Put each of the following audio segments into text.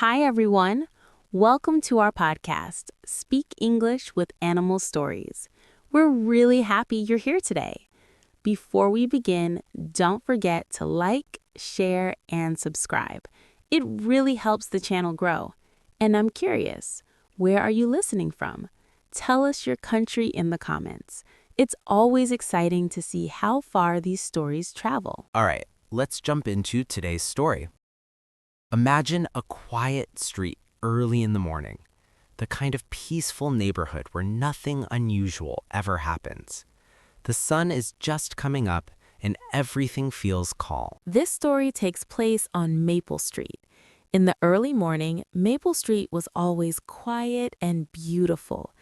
Hi, everyone. Welcome to our podcast, Speak English with Animal Stories. We're really happy you're here today. Before we begin, don't forget to like, share, and subscribe. It really helps the channel grow. And I'm curious, where are you listening from? Tell us your country in the comments. It's always exciting to see how far these stories travel. All right, let's jump into today's story. Imagine a quiet street early in the morning, the kind of peaceful neighborhood where nothing unusual ever happens. The sun is just coming up and everything feels calm. This story takes place on Maple Street. In the early morning, Maple Street was always quiet and beautiful.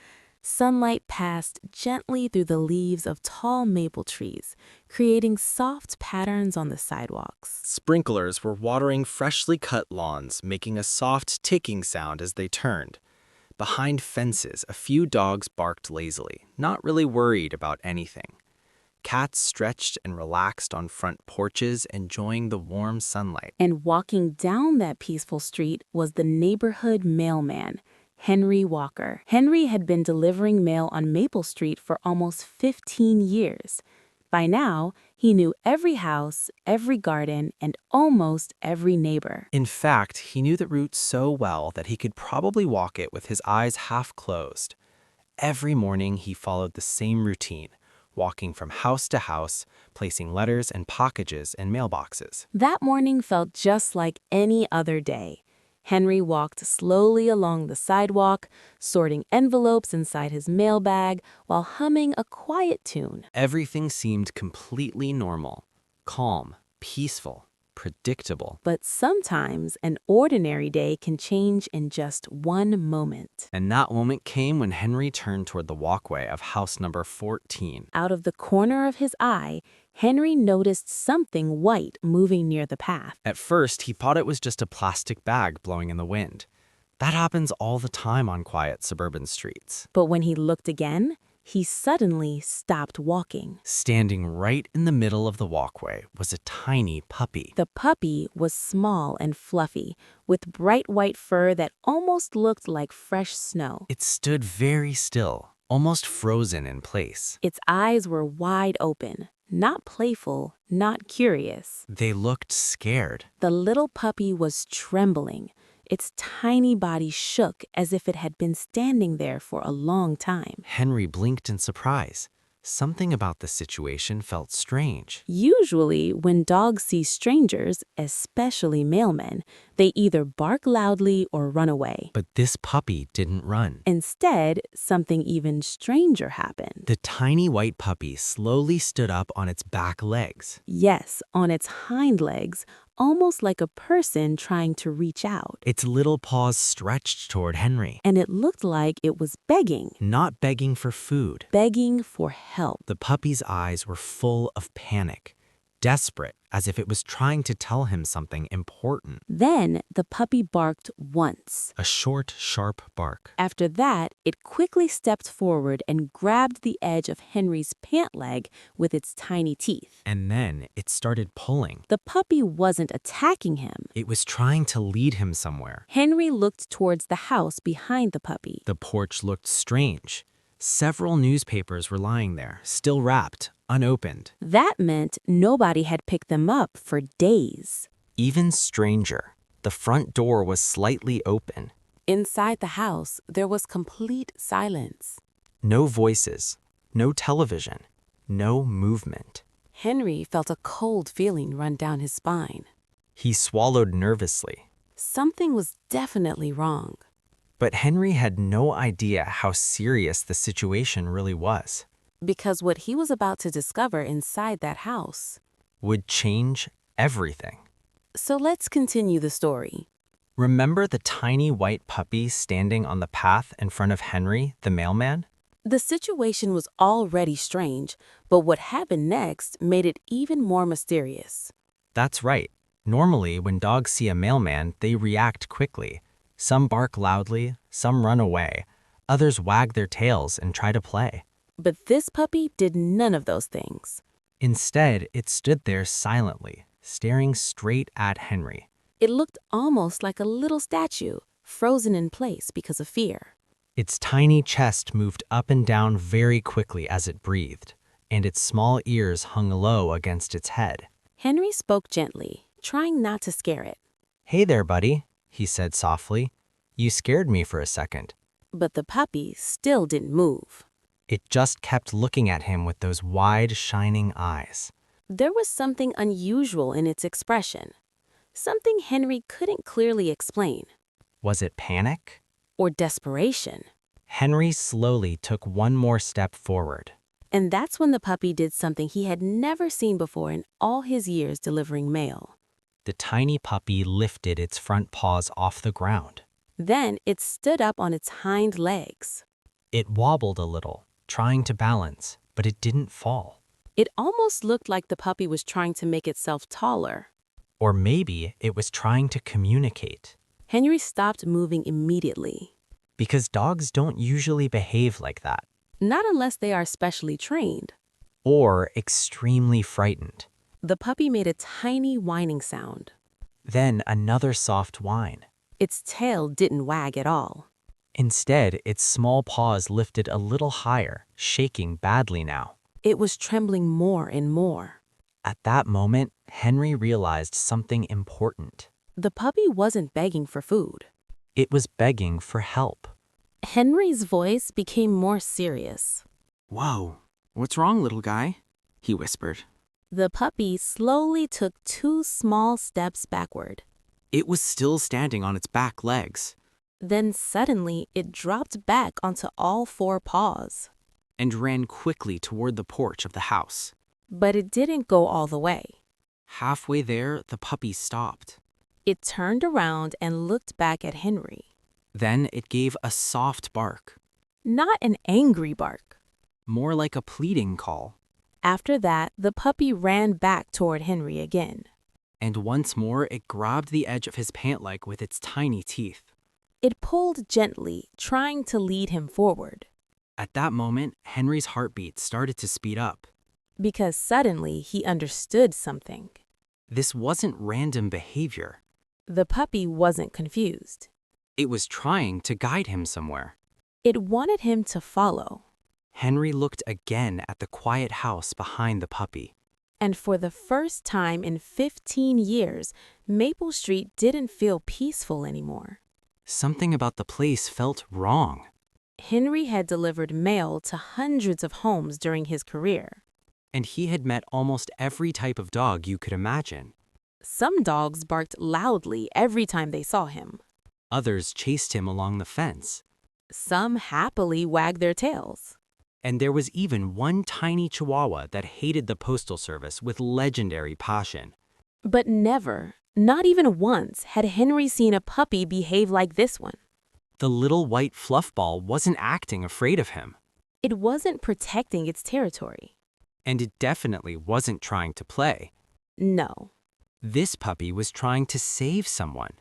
Sunlight passed gently through the leaves of tall maple trees, creating soft patterns on the sidewalks. Sprinklers were watering freshly cut lawns, making a soft ticking sound as they turned. Behind fences, a few dogs barked lazily, not really worried about anything. Cats stretched and relaxed on front porches, enjoying the warm sunlight. And walking down that peaceful street was the neighborhood mailman, Henry Walker. Henry had been delivering mail on Maple Street for almost 15 years. By now, he knew every house, every garden, and almost every neighbor. In fact, he knew the route so well that he could probably walk it with his eyes half closed. Every morning, he followed the same routine, walking from house to house, placing letters and packages in mailboxes. That morning felt just like any other day. Henry walked slowly along the sidewalk, sorting envelopes inside his mailbag while humming a quiet tune. Everything seemed completely normal, calm, peaceful, predictable. But sometimes an ordinary day can change in just one moment. And that moment came when Henry turned toward the walkway of house number 14. Out of the corner of his eye, Henry noticed something white moving near the path. At first, he thought it was just a plastic bag blowing in the wind. That happens all the time on quiet suburban streets. But when he looked again, he suddenly stopped walking. Standing right in the middle of the walkway was a tiny puppy. The puppy was small and fluffy, with bright white fur that almost looked like fresh snow. It stood very still, almost frozen in place. Its eyes were wide open, not playful, not curious. They looked scared. The little puppy was trembling. Its tiny body shook as if it had been standing there for a long time. Henry blinked in surprise. Something about the situation felt strange. Usually, when dogs see strangers, especially mailmen, they either bark loudly or run away. But this puppy didn't run. Instead, something even stranger happened. The tiny white puppy slowly stood up on its back legs. Yes, on its hind legs, almost like a person trying to reach out. Its little paws stretched toward Henry. And it looked like it was begging. Not begging for food. Begging for help. The puppy's eyes were full of panic, desperate, as if it was trying to tell him something important. Then the puppy barked once. A short, sharp bark. After that, it quickly stepped forward and grabbed the edge of Henry's pant leg with its tiny teeth. And then it started pulling. The puppy wasn't attacking him. It was trying to lead him somewhere. Henry looked towards the house behind the puppy. The porch looked strange. Several newspapers were lying there, still wrapped, unopened. That meant nobody had picked them up for days. Even stranger, the front door was slightly open. Inside the house, there was complete silence. No voices, no television, no movement. Henry felt a cold feeling run down his spine. He swallowed nervously. Something was definitely wrong. But Henry had no idea how serious the situation really was. Because what he was about to discover inside that house Would change everything. So let's continue the story. Remember the tiny white puppy standing on the path in front of Henry, the mailman? The situation was already strange, but what happened next made it even more mysterious. That's right. Normally, when dogs see a mailman, they react quickly. Some bark loudly, some run away, others wag their tails and try to play. But this puppy did none of those things. Instead, it stood there silently, staring straight at Henry, It looked almost like a little statue, frozen in place because of fear. Its tiny chest moved up and down very quickly as it breathed, and its small ears hung low against its head. Henry spoke gently, trying not to scare it. "Hey there, buddy," he said softly. "You scared me for a second." But the puppy still didn't move. It just kept looking at him with those wide, shining eyes. There was something unusual in its expression, something Henry couldn't clearly explain. Was it panic? Or desperation. Henry slowly took one more step forward. And that's when the puppy did something he had never seen before in all his years delivering mail. The tiny puppy lifted its front paws off the ground. Then it stood up on its hind legs. It wobbled a little, trying to balance, but it didn't fall. It almost looked like the puppy was trying to make itself taller. Or maybe it was trying to communicate. Henry stopped moving immediately. Because dogs don't usually behave like that. Not unless they are specially trained. Or extremely frightened. The puppy made a tiny whining sound. Then another soft whine. Its tail didn't wag at all. Instead, its small paws lifted a little higher, shaking badly now. It was trembling more and more. At that moment, Henry realized something important. The puppy wasn't begging for food. It was begging for help. Henry's voice became more serious. "Whoa, what's wrong, little guy?" he whispered. The puppy slowly took 2 small steps backward. It was still standing on its back legs Then suddenly it dropped back onto all 4 paws. and ran quickly toward the porch of the house. But it didn't go all the way. Halfway there, the puppy stopped. It turned around and looked back at Henry. Then it gave a soft bark, Not an angry bark. more like a pleading call. After that, the puppy ran back toward Henry again. And once more, it grabbed the edge of his pant leg with its tiny teeth. It pulled gently, trying to lead him forward. At that moment, Henry's heartbeat started to speed up. Because suddenly he understood something. This wasn't random behavior. The puppy wasn't confused. It was trying to guide him somewhere. It wanted him to follow. Henry looked again at the quiet house behind the puppy. And for the first time in 15 years, Maple Street didn't feel peaceful anymore. Something about the place felt wrong. Henry had delivered mail to hundreds of homes during his career. And he had met almost every type of dog you could imagine. Some dogs barked loudly every time they saw him. Others chased him along the fence. Some happily wagged their tails. And there was even one tiny chihuahua that hated the postal service with legendary passion. But never, not even once, had Henry seen a puppy behave like this one. The little white fluffball wasn't acting afraid of him. It wasn't protecting its territory. And it definitely wasn't trying to play. No. This puppy was trying to save someone.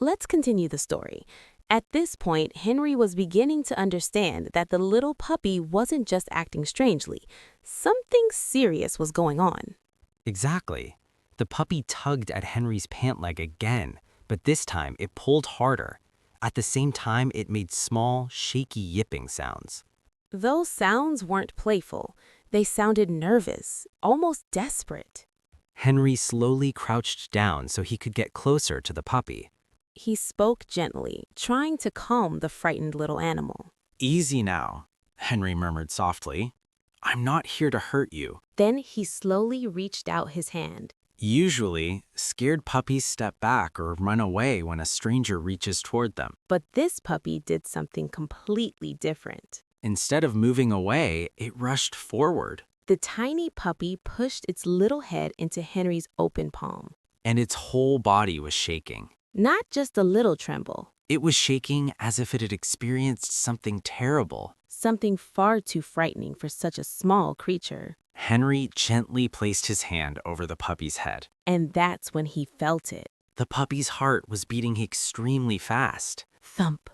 Let's continue the story. At this point, Henry was beginning to understand that the little puppy wasn't just acting strangely. Something serious was going on. Exactly. The puppy tugged at Henry's pant leg again, but this time it pulled harder. At the same time, it made small, shaky yipping sounds. Those sounds weren't playful. They sounded nervous, almost desperate. Henry slowly crouched down so he could get closer to the puppy. He spoke gently, trying to calm the frightened little animal. "Easy now," Henry murmured softly. "I'm not here to hurt you." Then he slowly reached out his hand. Usually, scared puppies step back or run away when a stranger reaches toward them. But this puppy did something completely different. Instead of moving away, it rushed forward, The tiny puppy pushed its little head into Henry's open palm. and its whole body was shaking. Not just a little tremble, It was shaking as if it had experienced something terrible. something far too frightening for such a small creature. Henry gently placed his hand over the puppy's head. And that's when he felt it. The puppy's heart was beating extremely fast. Thump,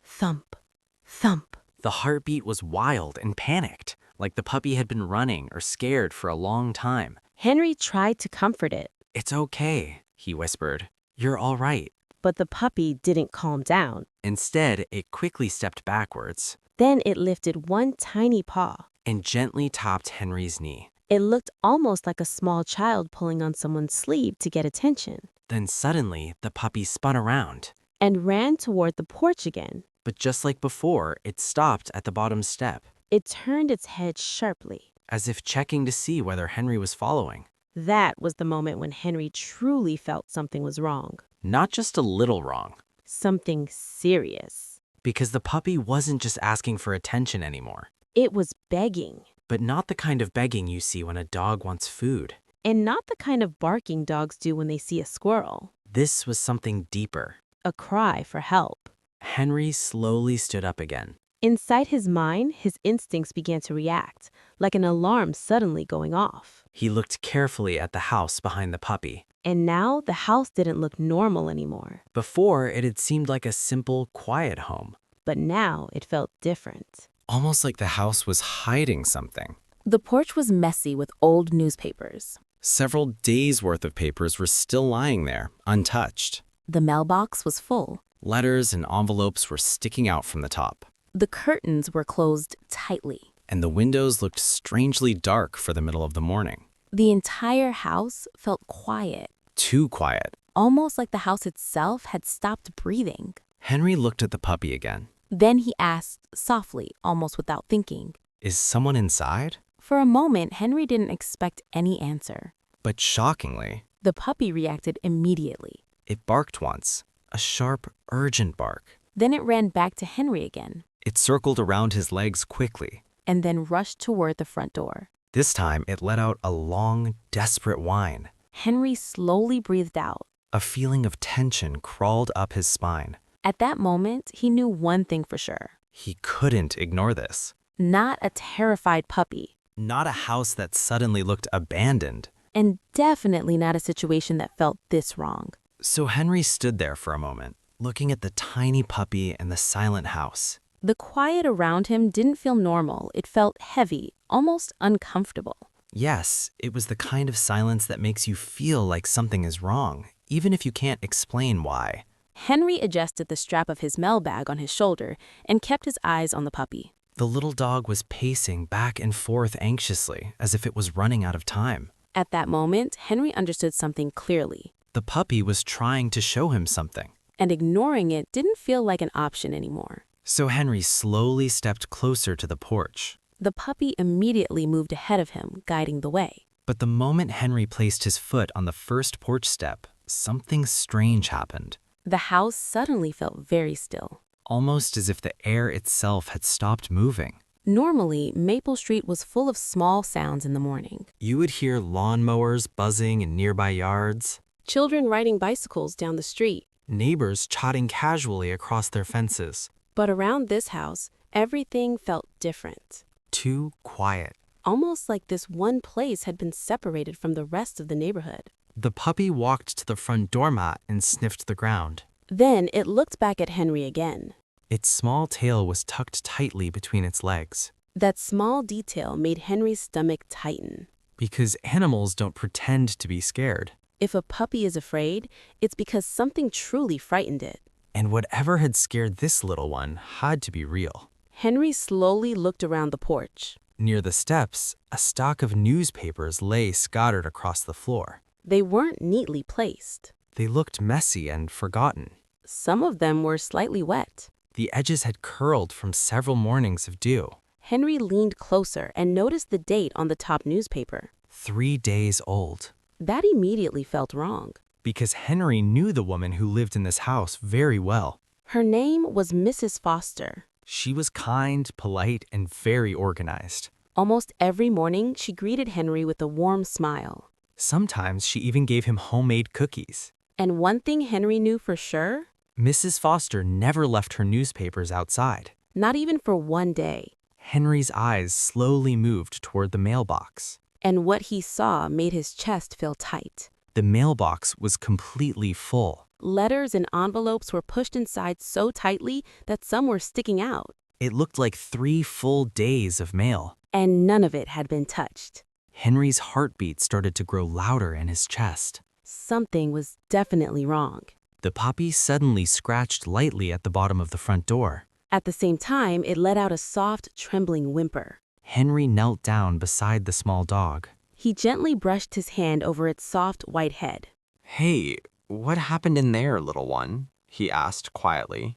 thump, thump. The heartbeat was wild and panicked, like the puppy had been running or scared for a long time. Henry tried to comfort it. "It's okay," he whispered. "You're all right." But the puppy didn't calm down. Instead, it quickly stepped backwards Then it lifted one tiny paw. and gently tapped Henry's knee. It looked almost like a small child pulling on someone's sleeve to get attention, Then suddenly, the puppy spun around. and ran toward the porch again. But just like before, it stopped at the bottom step, It turned its head sharply. as if checking to see whether Henry was following. That was the moment when Henry truly felt something was wrong. Not just a little wrong, Something serious. because the puppy wasn't just asking for attention anymore. It was begging. But not the kind of begging you see when a dog wants food. And not the kind of barking dogs do when they see a squirrel. This was something deeper. A cry for help. Henry slowly stood up again. Inside his mind, his instincts began to react, like an alarm suddenly going off. He looked carefully at the house behind the puppy. And now the house didn't look normal anymore. Before, it had seemed like a simple, quiet home. But now it felt different. Almost like the house was hiding something. The porch was messy with old newspapers. Several days' worth of papers were still lying there, untouched. The mailbox was full. Letters and envelopes were sticking out from the top. The curtains were closed tightly. And the windows looked strangely dark for the middle of the morning. The entire house felt quiet, Too quiet. almost like the house itself had stopped breathing. Henry looked at the puppy again. Then he asked softly, almost without thinking. Is someone inside? For a moment, Henry didn't expect any answer. But shockingly, The puppy reacted immediately. it barked once, a sharp, urgent bark. Then it ran back to Henry again, It circled around his legs quickly. and then rushed toward the front door. This time, it let out a long, desperate whine. Henry slowly breathed out. A feeling of tension crawled up his spine. At that moment, he knew one thing for sure. He couldn't ignore this. Not a terrified puppy, Not a house that suddenly looked abandoned. and definitely not a situation that felt this wrong. So Henry stood there for a moment, looking at the tiny puppy and the silent house. The quiet around him didn't feel normal. It felt heavy, almost uncomfortable. Yes, it was the kind of silence that makes you feel like something is wrong, even if you can't explain why. Henry adjusted the strap of his mail bag on his shoulder and kept his eyes on the puppy. The little dog was pacing back and forth anxiously, as if it was running out of time. At that moment, Henry understood something clearly, The puppy was trying to show him something. and ignoring it didn't feel like an option anymore. So Henry slowly stepped closer to the porch. The puppy immediately moved ahead of him, guiding the way. But the moment Henry placed his foot on the first porch step, something strange happened. The house suddenly felt very still. Almost as if the air itself had stopped moving. Normally, Maple Street was full of small sounds in the morning. You would hear lawnmowers buzzing in nearby yards, Children riding bicycles down the street. neighbors chatting casually across their fences. But around this house, everything felt different. Too quiet. Almost like this one place had been separated from the rest of the neighborhood. The puppy walked to the front doormat and sniffed the ground. Then it looked back at Henry again. Its small tail was tucked tightly between its legs. That small detail made Henry's stomach tighten. Because animals don't pretend to be scared. If a puppy is afraid, it's because something truly frightened it. And whatever had scared this little one had to be real. Henry slowly looked around the porch. Near the steps, a stock of newspapers lay scattered across the floor. They weren't neatly placed. They looked messy and forgotten. Some of them were slightly wet. The edges had curled from several mornings of dew. Henry leaned closer and noticed the date on the top newspaper. 3 days old. That immediately felt wrong. Because Henry knew the woman who lived in this house very well. Her name was Mrs. Foster. She was kind, polite, and very organized. Almost every morning, she greeted Henry with a warm smile. Sometimes she even gave him homemade cookies. And one thing Henry knew for sure, Mrs. Foster never left her newspapers outside. not even for one day. Henry's eyes slowly moved toward the mailbox. And what he saw made his chest feel tight. The mailbox was completely full. Letters and envelopes were pushed inside so tightly that some were sticking out. It looked like 3 full days of mail. And none of it had been touched. Henry's heartbeat started to grow louder in his chest. Something was definitely wrong. The puppy suddenly scratched lightly at the bottom of the front door. At the same time, it let out a soft, trembling whimper. Henry knelt down beside the small dog. He gently brushed his hand over its soft, white head. Hey, what happened in there, little one? He asked quietly.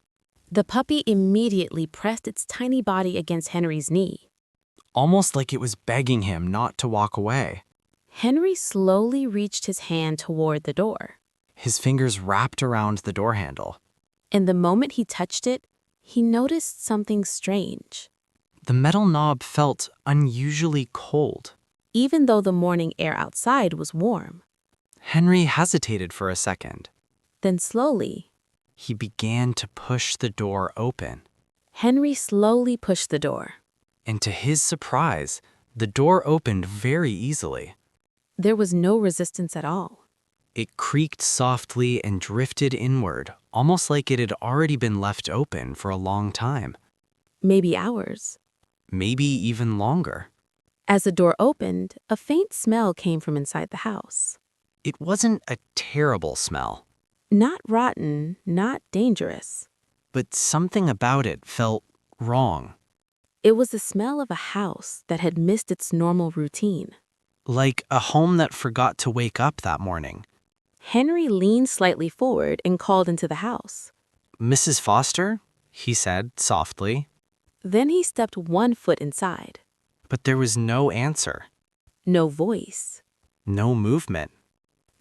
The puppy immediately pressed its tiny body against Henry's knee. Almost like it was begging him not to walk away. Henry slowly reached his hand toward the door. His fingers wrapped around the door handle. And the moment he touched it, he noticed something strange. The metal knob felt unusually cold. Even though the morning air outside was warm. Henry hesitated for a second. Then slowly, He began to push the door open. Henry slowly pushed the door. And to his surprise, the door opened very easily. There was no resistance at all. It creaked softly and drifted inward, almost like it had already been left open for a long time. Maybe hours. Maybe even longer. As the door opened, a faint smell came from inside the house. It wasn't a terrible smell, Not rotten, not dangerous. but something about it felt wrong. It was the smell of a house that had missed its normal routine. Like a home that forgot to wake up that morning. Henry leaned slightly forward and called into the house. "Mrs. Foster?" he said softly. Then he stepped 1 foot inside. But there was no answer. No voice. No movement.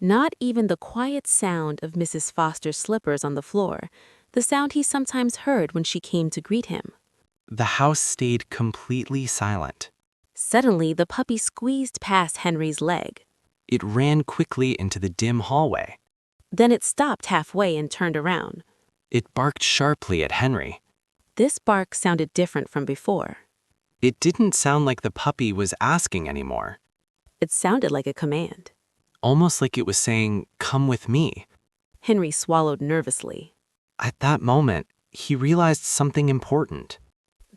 Not even the quiet sound of Mrs. Foster's slippers on the floor, the sound he sometimes heard when she came to greet him. The house stayed completely silent. Suddenly, the puppy squeezed past Henry's leg. It ran quickly into the dim hallway. Then it stopped halfway and turned around. It barked sharply at Henry. This bark sounded different from before. It didn't sound like the puppy was asking anymore. It sounded like a command. Almost like it was saying, "Come with me." Henry swallowed nervously. At that moment, he realized something important.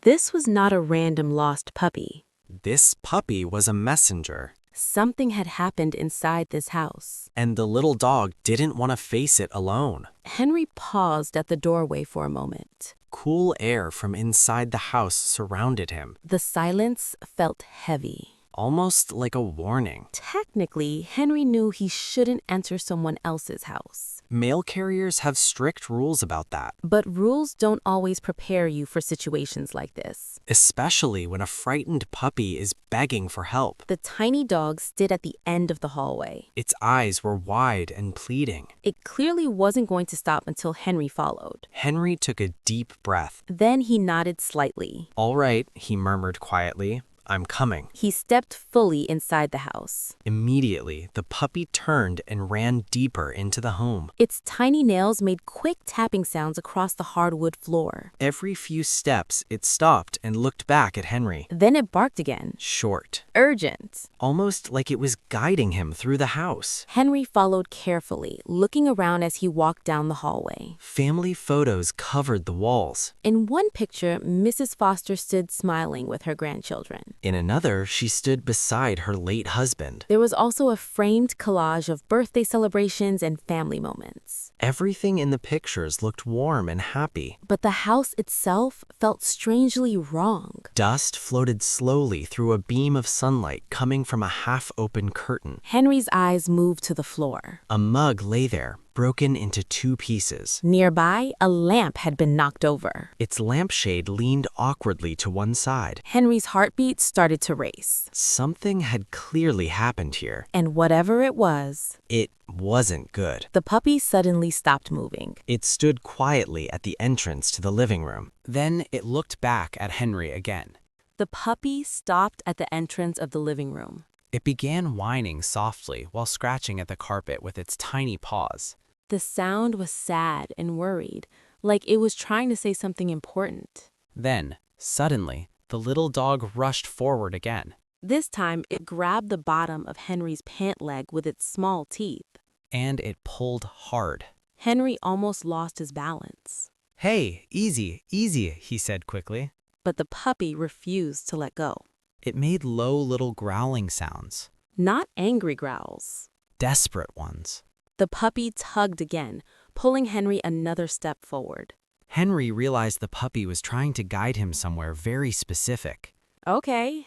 This was not a random lost puppy. This puppy was a messenger, Something had happened inside this house. and the little dog didn't want to face it alone. Henry paused at the doorway for a moment. Cool air from inside the house surrounded him, The silence felt heavy. almost like a warning. Technically, Henry knew he shouldn't enter someone else's house. Mail carriers have strict rules about that, But rules don't always prepare you for situations like this. especially when a frightened puppy is begging for help. The tiny dog stood at the end of the hallway. Its eyes were wide and pleading. It clearly wasn't going to stop until Henry followed. Henry took a deep breath. Then he nodded slightly. "All right," he murmured quietly. "I'm coming." He stepped fully inside the house. Immediately, the puppy turned and ran deeper into the home. Its tiny nails made quick tapping sounds across the hardwood floor. Every few steps, it stopped and looked back at Henry. Then it barked again. Short, Urgent. almost like it was guiding him through the house. Henry followed carefully, looking around as he walked down the hallway. Family photos covered the walls. In one picture, Mrs. Foster stood smiling with her grandchildren. In another, she stood beside her late husband. There was also a framed collage of birthday celebrations and family moments. Everything in the pictures looked warm and happy. But the house itself felt strangely wrong. Dust floated slowly through a beam of sunlight coming from a half-open curtain. Henry's eyes moved to the floor. A mug lay there, broken into 2 pieces. Nearby, a lamp had been knocked over. Its lampshade leaned awkwardly to one side. Henry's heartbeat started to race. Something had clearly happened here. And whatever it was, It wasn't good. the puppy suddenly stopped moving. It stood quietly at the entrance to the living room. Then it looked back at Henry again. The puppy stopped at the entrance of the living room. It began whining softly while scratching at the carpet with its tiny paws. The sound was sad and worried, like it was trying to say something important. Then, suddenly, the little dog rushed forward again. This time, it grabbed the bottom of Henry's pant leg with its small teeth. And it pulled hard. Henry almost lost his balance. "Hey, easy, easy," he said quickly. But the puppy refused to let go. It made low little growling sounds. Not angry growls. Desperate ones. The puppy tugged again, pulling Henry another step forward. Henry realized the puppy was trying to guide him somewhere very specific. Okay,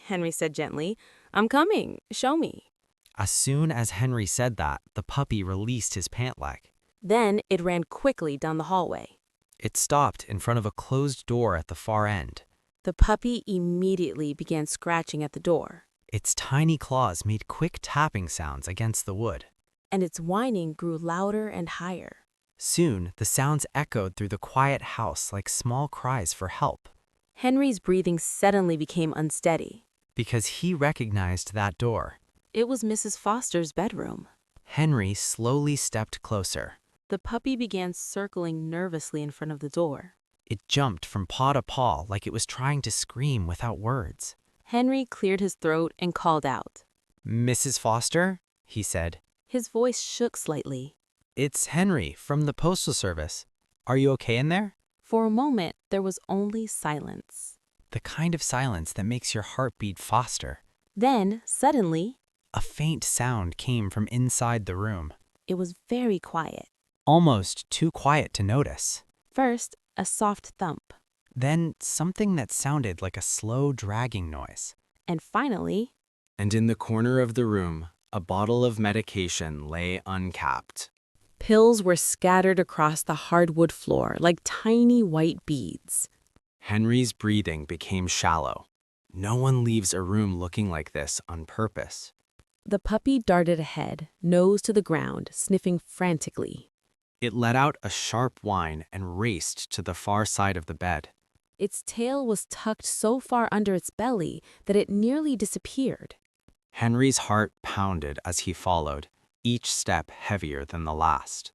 Henry said gently. I'm coming. Show me. As soon as Henry said that, the puppy released his pant leg. Then it ran quickly down the hallway. It stopped in front of a closed door at the far end. The puppy immediately began scratching at the door, Its tiny claws made quick tapping sounds against the wood. and its whining grew louder and higher. Soon, the sounds echoed through the quiet house like small cries for help. Henry's breathing suddenly became unsteady. Because he recognized that door. It was Mrs. Foster's bedroom. Henry slowly stepped closer. The puppy began circling nervously in front of the door. It jumped from paw to paw like it was trying to scream without words. Henry cleared his throat and called out. "Mrs. Foster?" he said. His voice shook slightly. "It's Henry from the Postal Service. Are you okay in there?" For a moment, there was only silence. The kind of silence that makes your heart beat faster. Then, suddenly, A faint sound came from inside the room. it was very quiet. Almost too quiet to notice. First, a soft thump. Then something that sounded like a slow dragging noise. And finally, And in the corner of the room, a bottle of medication lay uncapped. pills were scattered across the hardwood floor like tiny white beads. Henry's breathing became shallow. No one leaves a room looking like this on purpose. The puppy darted ahead, nose to the ground, sniffing frantically. It let out a sharp whine and raced to the far side of the bed. Its tail was tucked so far under its belly that it nearly disappeared. Henry's heart pounded as he followed, each step heavier than the last.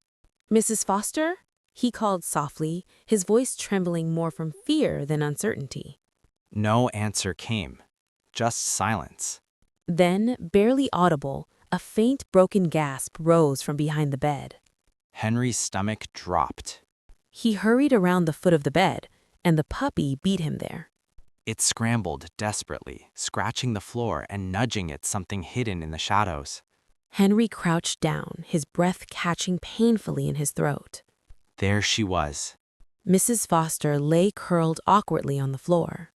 Mrs. Foster? He called softly, his voice trembling more from fear than uncertainty. No answer came, just silence. Then, barely audible, a faint broken gasp rose from behind the bed. Henry's stomach dropped. He hurried around the foot of the bed, and the puppy beat him there. It scrambled desperately, scratching the floor and nudging at something hidden in the shadows. Henry crouched down, his breath catching painfully in his throat. There she was. Mrs. Foster lay curled awkwardly on the floor.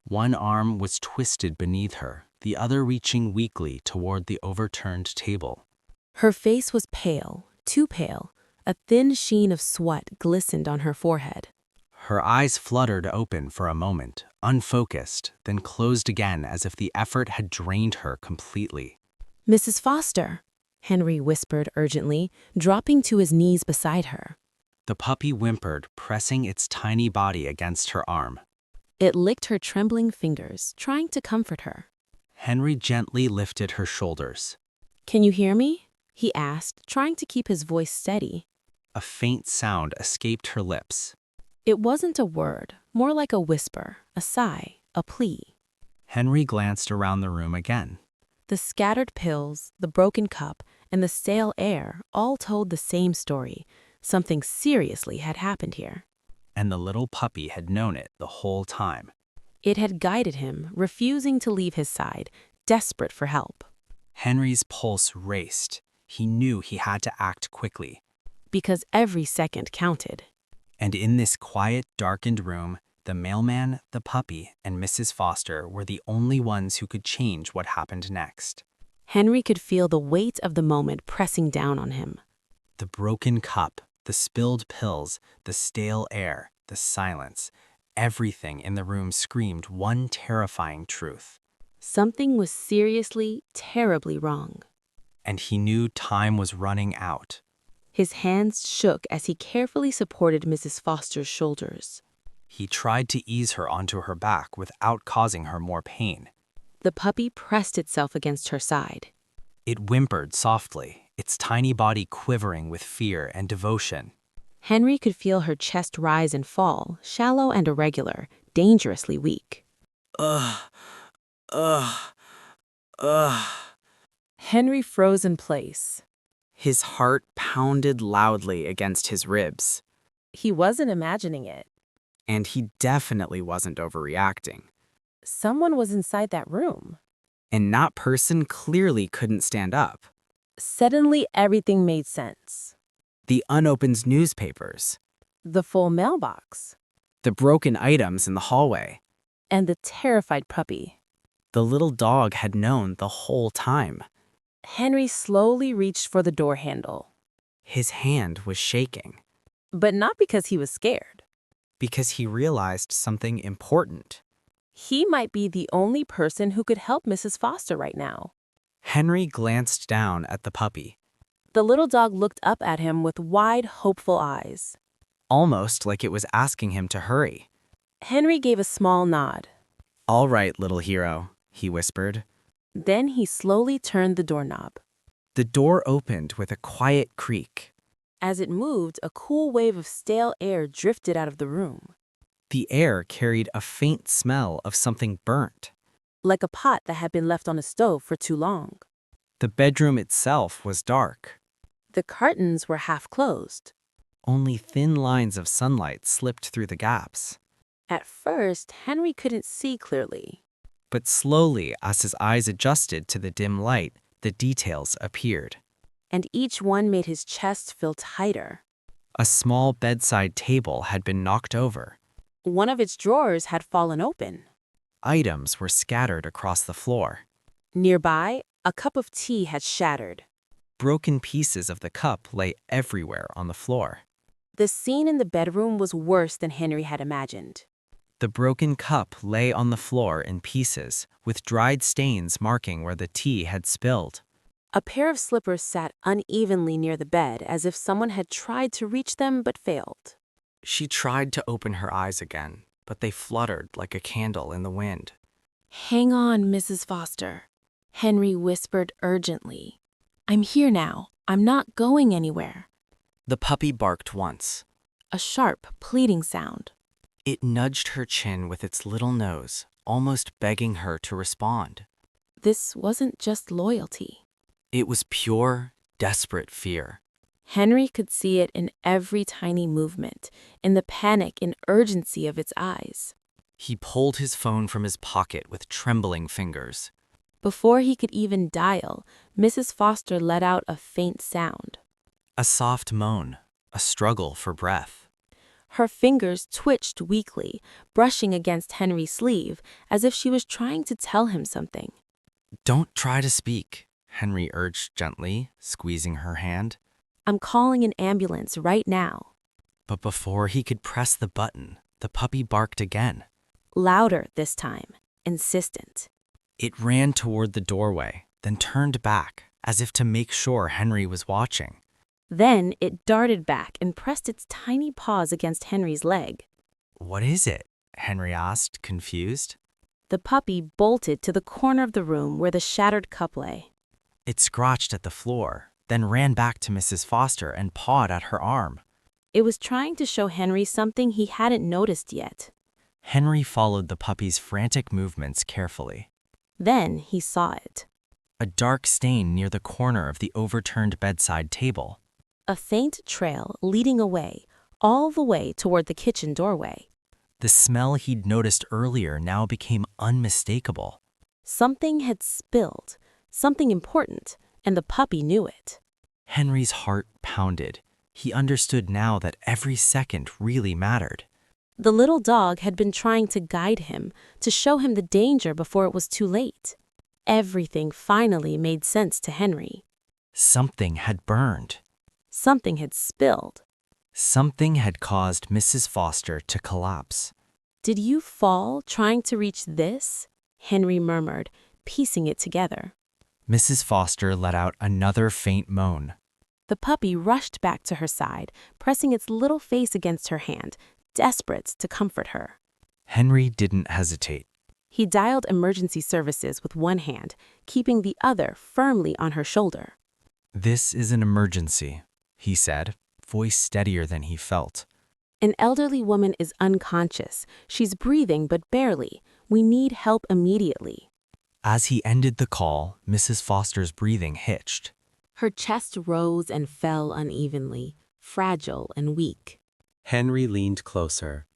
One arm was twisted beneath her, the other reaching weakly toward the overturned table. Her face was pale, too pale. A thin sheen of sweat glistened on her forehead. Her eyes fluttered open for a moment, unfocused, then closed again as if the effort had drained her completely. Mrs. Foster, Henry whispered urgently, dropping to his knees beside her. The puppy whimpered, pressing its tiny body against her arm. It licked her trembling fingers, trying to comfort her. Henry gently lifted her shoulders. "Can you hear me?" he asked, trying to keep his voice steady. A faint sound escaped her lips. It wasn't a word, more like a whisper, a sigh, a plea. Henry glanced around the room again. The scattered pills, the broken cup, and the stale air all told the same story. Something seriously had happened here. And the little puppy had known it the whole time. It had guided him, refusing to leave his side, desperate for help. Henry's pulse raced. He knew he had to act quickly. Because every second counted. And in this quiet, darkened room, the mailman, the puppy, and Mrs. Foster were the only ones who could change what happened next. Henry could feel the weight of the moment pressing down on him. The broken cup, the spilled pills, the stale air, the silence, everything in the room screamed one terrifying truth. Something was seriously, terribly wrong. And he knew time was running out. His hands shook as he carefully supported Mrs. Foster's shoulders. He tried to ease her onto her back without causing her more pain. The puppy pressed itself against her side. It whimpered softly, its tiny body quivering with fear and devotion. Henry could feel her chest rise and fall, shallow and irregular, dangerously weak. Ugh, ugh, ugh. Henry froze in place. His heart pounded loudly against his ribs. He wasn't imagining it. And he definitely wasn't overreacting. Someone was inside that room. And that person clearly couldn't stand up. Suddenly, everything made sense. The unopened newspapers, The full mailbox, the broken items in the hallway. and the terrified puppy. The little dog had known the whole time. Henry slowly reached for the door handle, His hand was shaking but not because he was scared. because he realized something important. He might be the only person who could help Mrs. Foster right now. Henry glanced down at the puppy, The little dog looked up at him with wide, hopeful eyes. almost like it was asking him to hurry. Henry gave a small nod. "All right, little hero," he whispered. Then he slowly turned the doorknob. The door opened with a quiet creak. As it moved, a cool wave of stale air drifted out of the room, The air carried a faint smell of something burnt. like a pot that had been left on a stove for too long. The bedroom itself was dark. The curtains were half closed. Only thin lines of sunlight slipped through the gaps. At first, Henry couldn't see clearly. But slowly, as his eyes adjusted to the dim light, the details appeared. And each one made his chest feel tighter. A small bedside table had been knocked over. One of its drawers had fallen open. Items were scattered across the floor. Nearby, a cup of tea had shattered. Broken pieces of the cup lay everywhere on the floor. The scene in the bedroom was worse than Henry had imagined. The broken cup lay on the floor in pieces, with dried stains marking where the tea had spilled. A pair of slippers sat unevenly near the bed as if someone had tried to reach them but failed. She tried to open her eyes again, but they fluttered like a candle in the wind. "Hang on, Mrs. Foster," Henry whispered urgently. "I'm here now. I'm not going anywhere." The puppy barked once. A sharp, pleading sound. It nudged her chin with its little nose, almost begging her to respond. This wasn't just loyalty. It was pure, desperate fear. Henry could see it in every tiny movement, in the panic and urgency of its eyes. He pulled his phone from his pocket with trembling fingers. Before he could even dial, Mrs. Foster let out a faint sound. A soft moan, a struggle for breath. Her fingers twitched weakly, brushing against Henry's sleeve, as if she was trying to tell him something. "Don't try to speak," Henry urged gently, squeezing her hand. "I'm calling an ambulance right now." But before he could press the button, the puppy barked again. Louder this time, insistent. It ran toward the doorway, then turned back, as if to make sure Henry was watching. Then it darted back and pressed its tiny paws against Henry's leg. "What is it?" Henry asked, confused. The puppy bolted to the corner of the room where the shattered cup lay. It scratched at the floor, then ran back to Mrs. Foster and pawed at her arm. It was trying to show Henry something he hadn't noticed yet. Henry followed the puppy's frantic movements carefully. Then he saw it. A dark stain near the corner of the overturned bedside table. A faint trail leading away, all the way toward the kitchen doorway. The smell he'd noticed earlier now became unmistakable. Something had spilled, something important, and the puppy knew it. Henry's heart pounded. He understood now that every second really mattered. The little dog had been trying to guide him, to show him the danger before it was too late. Everything finally made sense to Henry. Something had burned. Something had spilled. Something had caused Mrs. Foster to collapse. "Did you fall trying to reach this?" Henry murmured, piecing it together. Mrs. Foster let out another faint moan. The puppy rushed back to her side, pressing its little face against her hand, desperate to comfort her. Henry didn't hesitate. He dialed emergency services with one hand, keeping the other firmly on her shoulder. "This is an emergency," he said, voice steadier than he felt. "An elderly woman is unconscious. She's breathing, but barely. We need help immediately." As he ended the call, Mrs. Foster's breathing hitched. Her chest rose and fell unevenly, fragile and weak. Henry leaned closer.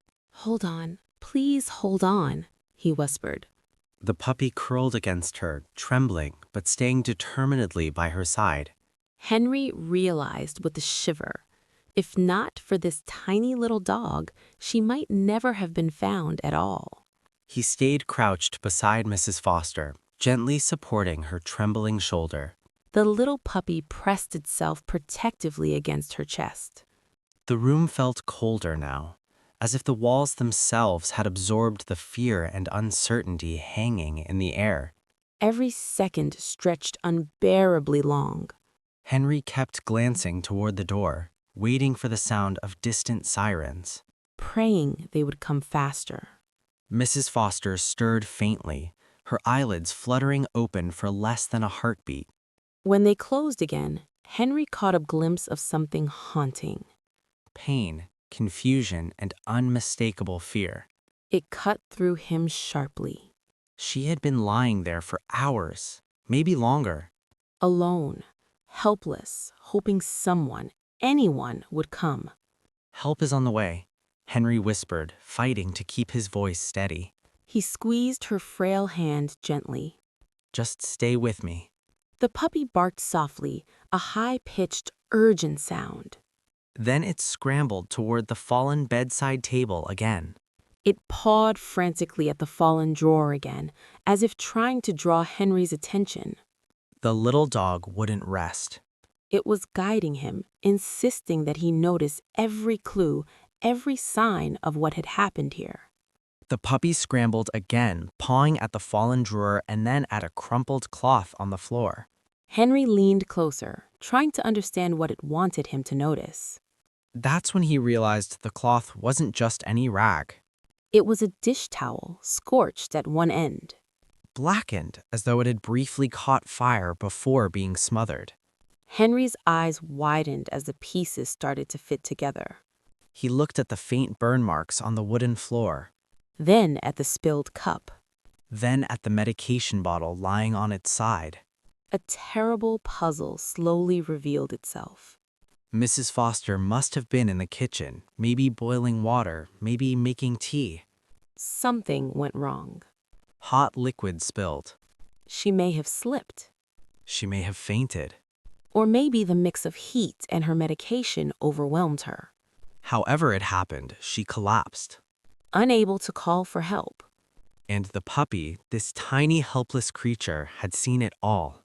"Hold on. Please hold on," he whispered. The puppy curled against her, trembling but staying determinedly by her side. Henry realized with a shiver. If not for this tiny little dog, she might never have been found at all. He stayed crouched beside Mrs. Foster, gently supporting her trembling shoulder. The little puppy pressed itself protectively against her chest. The room felt colder now, as if the walls themselves had absorbed the fear and uncertainty hanging in the air. Every second stretched unbearably long. Henry kept glancing toward the door, waiting for the sound of distant sirens. Praying they would come faster. Mrs. Foster stirred faintly, her eyelids fluttering open for less than a heartbeat. When they closed again, Henry caught a glimpse of something haunting. Pain, confusion, and unmistakable fear. It cut through him sharply. She had been lying there for hours, maybe longer. Alone, helpless, hoping someone, anyone, would come. Help is on the way, Henry whispered, fighting to keep his voice steady. He squeezed her frail hand gently. Just stay with me. The puppy barked softly, a high-pitched, urgent sound. Then it scrambled toward the fallen bedside table again. It pawed frantically at the fallen drawer again, as if trying to draw Henry's attention. The little dog wouldn't rest. It was guiding him, insisting that he notice every clue, every sign of what had happened here. The puppy scrambled again, pawing at the fallen drawer and then at a crumpled cloth on the floor. Henry leaned closer, trying to understand what it wanted him to notice. That's when he realized the cloth wasn't just any rag. It was a dish towel, scorched at one end. Blackened, as though it had briefly caught fire before being smothered. Henry's eyes widened as the pieces started to fit together. He looked at the faint burn marks on the wooden floor. Then at the spilled cup. Then at the medication bottle lying on its side. A terrible puzzle slowly revealed itself. Mrs. Foster must have been in the kitchen, maybe boiling water, maybe making tea. Something went wrong. Hot liquid spilled. She may have slipped. She may have fainted. Or maybe the mix of heat and her medication overwhelmed her. However it happened, she collapsed. Unable to call for help. And the puppy, this tiny helpless creature, had seen it all.